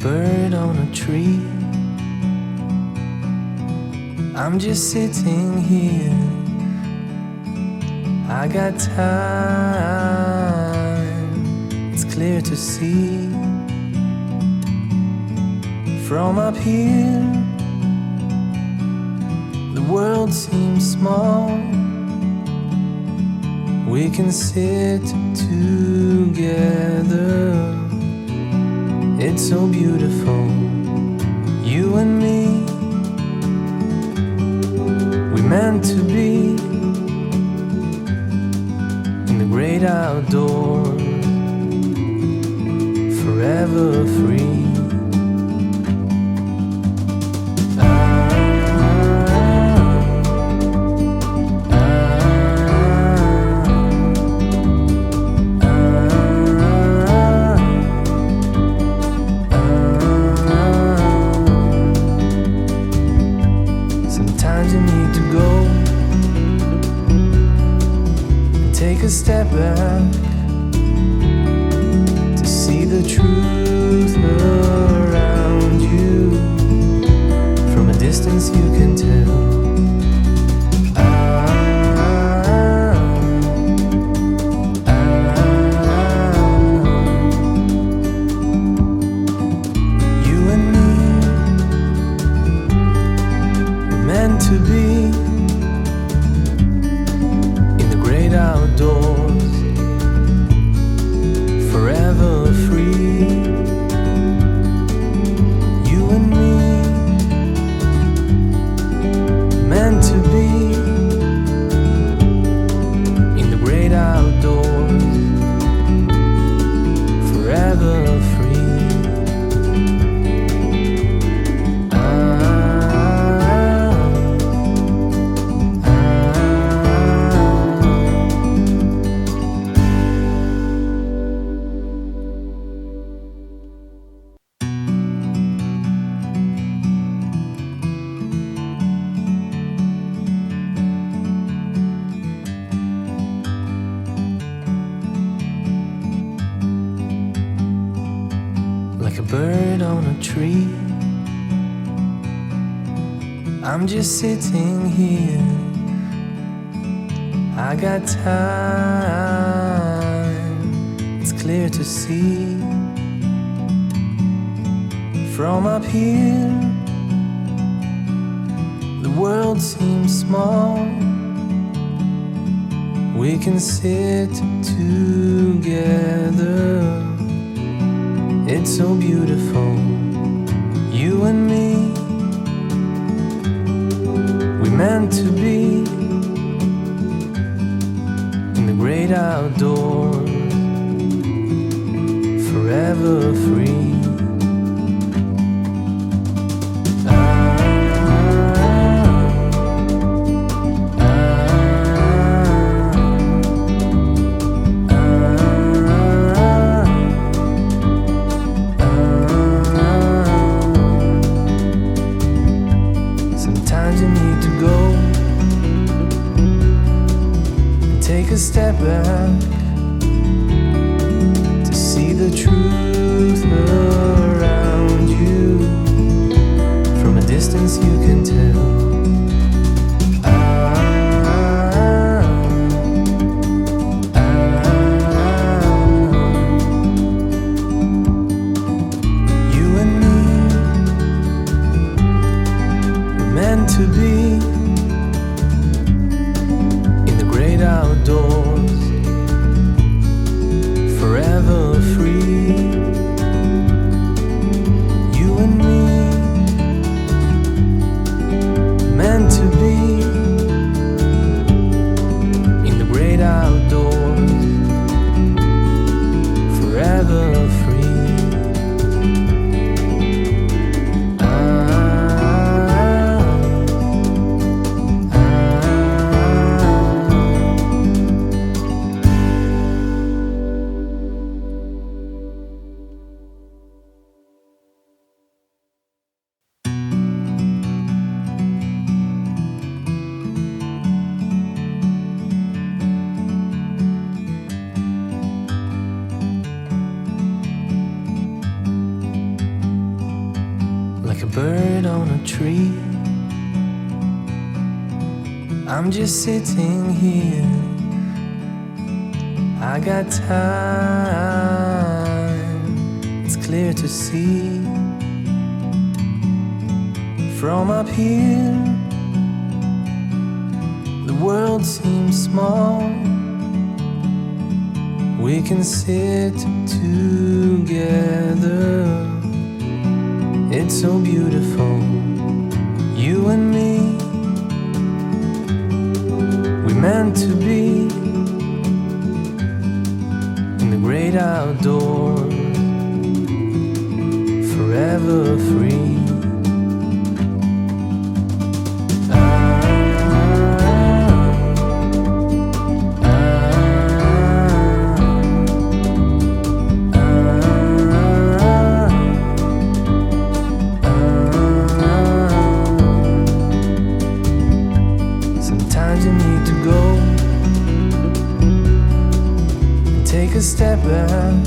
bird on a tree. I'm just sitting here. I got time, it's clear to see. From up here, the world seems small. We can sit together. It's so beautiful, you and me. We meant to be in the great outdoors, forever free. Sometimes you need to go and take a step back to see the truth around you. From a distance you can tell. You and me were meant to be in the great outdoors, forever free. You and me, meant to be in the great outdoors, forever free. Like a bird on a tree, I'm just sitting here. I got time, it's clear to see. From up here, the world seems small. We can sit together. It's so beautiful, you and me. We meant to be in the great outdoors, forever free. Sometimes you need to go and take a step back to see the truth around you. From a distance you can tell. You and me were meant to be in the great outdoors, forever free. You and me, meant to be in the great outdoors, forever free. like a bird on a tree. I'm just sitting here, I got time, it's clear to see. From up here, the world seems small. We can sit together, it's so beautiful, you and me. We meant to be in the great outdoors, forever free. Sometimes you need to go and take a step back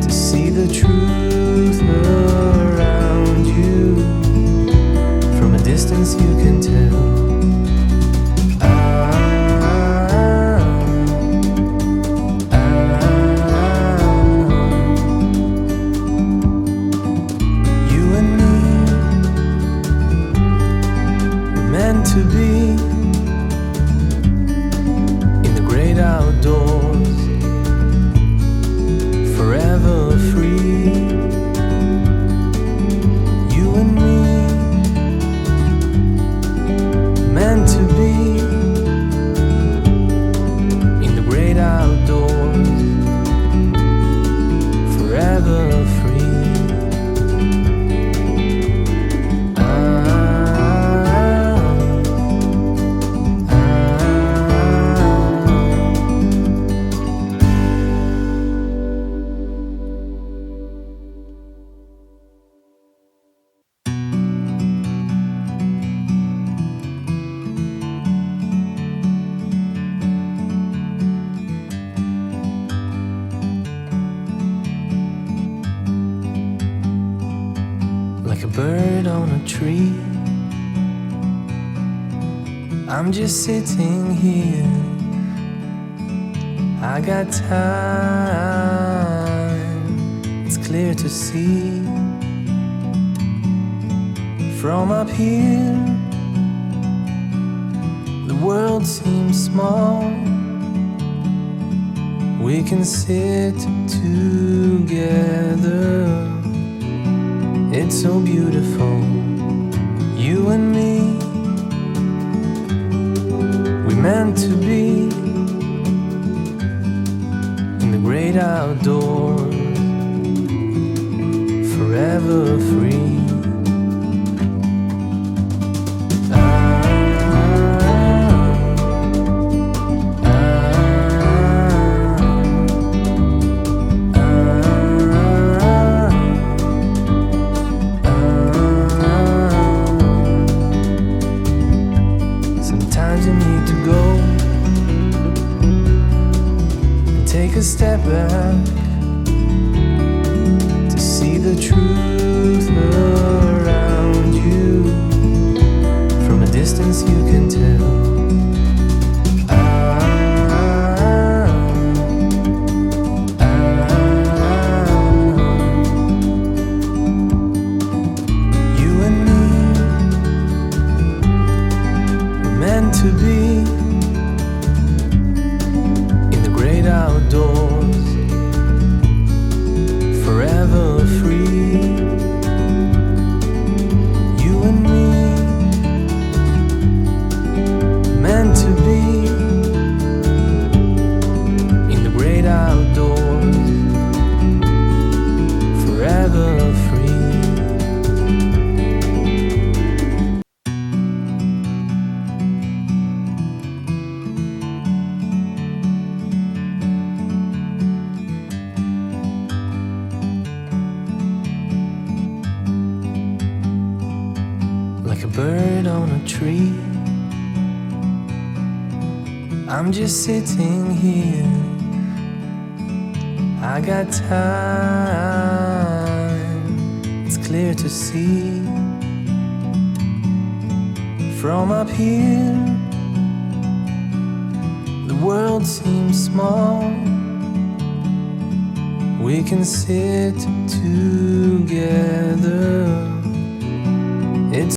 to see the truth around you. From a distance you can tell. You and me were meant to be in the great outdoors, forever free. You and me, meant to be in the great outdoors, forever free. Like a bird on a tree, I'm just sitting here, I got time, it's clear to see. From up here, the world seems small. We can sit together, it's so beautiful, you and me. We meant to be in the great outdoors, forever free. Sometimes you need to go and take a step back to see the truth around you. From a distance you can tell. You and me were meant to be in the great outdoors, forever free. You and me, meant to be in the great outdoors, forever free. Like a bird on a tree, I'm just sitting here, I got time, it's clear to see. From up here, the world seems small. We can sit together. It's